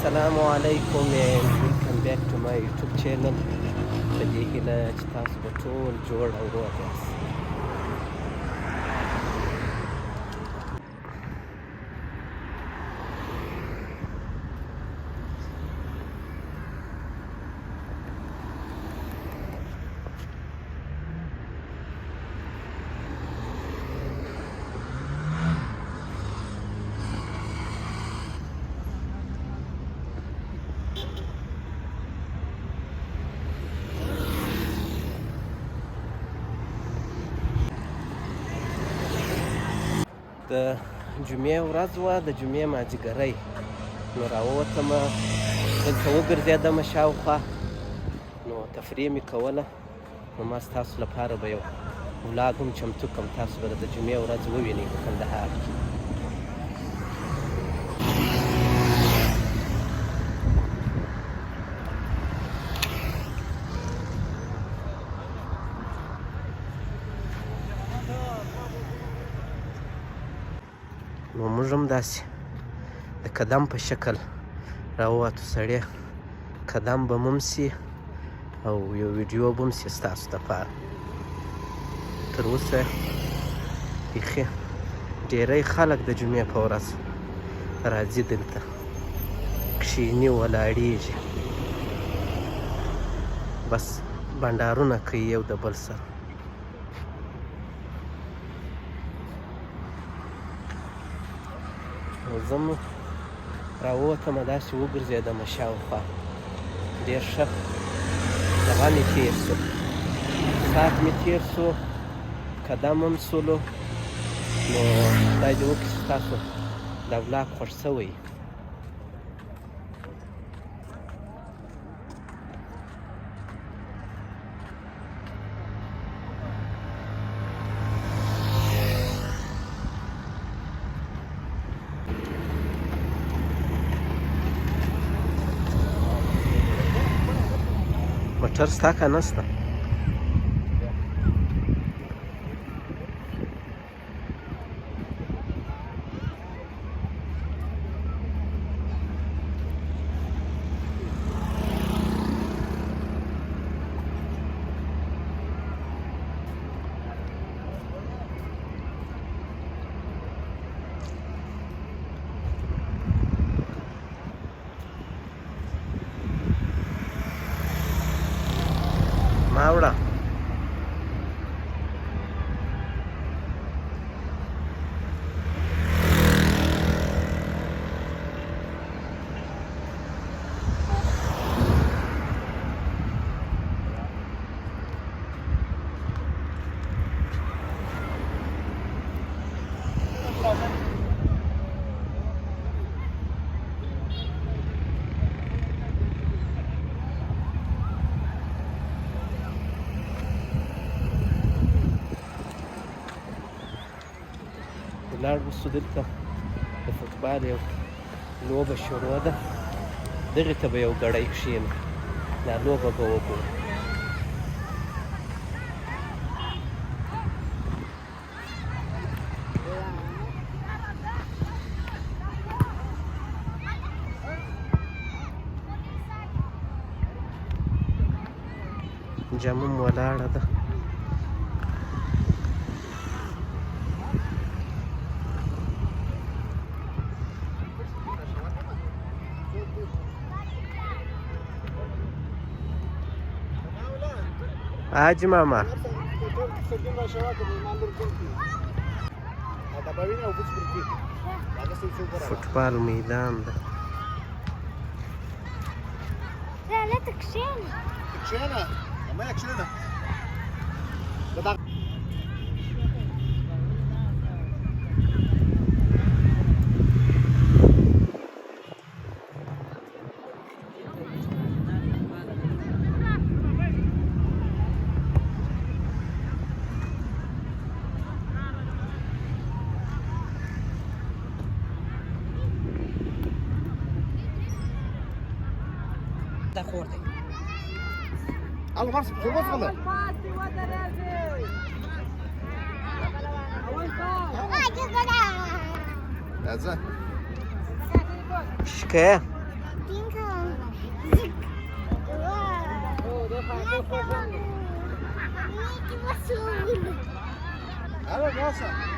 Assalamu alaikum and welcome back to my YouTube channel. په دې هیله چې تاسو به ټول جوړ او روغ یاست. د جمعې ورځ وه، د جمعې مازدیګری، نو راووتمه دلته وګرځېدمه شاوخوا، نو تفریح مې کوله. نو ما ستاسو لپاره به یو ولاګ هم چمتو کړم، تاسو به د جمعې ورځ ووینئ په کندهار کې. نو موږ هم داسې د قدم په شکل راووتو. سړی قدم به مو هم سي او یو ویډیو به هم سي ستاسو دپاره. تر اوسه بیخي ډېری خلک د جمعې په ورځ راځي دلته، کښېني، ولاړېږي، بس بنډارونه کوي یو د بل سره. زه هم راووتمه، داسې وګرځېدمه شاوخوا. ډېر ښه دغه مې تېر سو، ساعت مې تېر سو، قدم هم سولو. نو خدای دې وکړي چې ستاسو دا ولاګ خوښ شوی. موټر ستا که نسته؟ ما وړه ولاړ اوسو. دلته د فوټبال یو لوبه شروع ده، دغې ته به یو ګړی کښېنو، دا لوبه به وګورو. جامه م ولاړه ده. حاجی ماما فوټبال میدان ده. هلته کښېنه. کښېنه، امه کښېنه. دا خور دی. الله مرسي بزرگوز کنه. شکایه Tincă. Zic. Alô, nossa.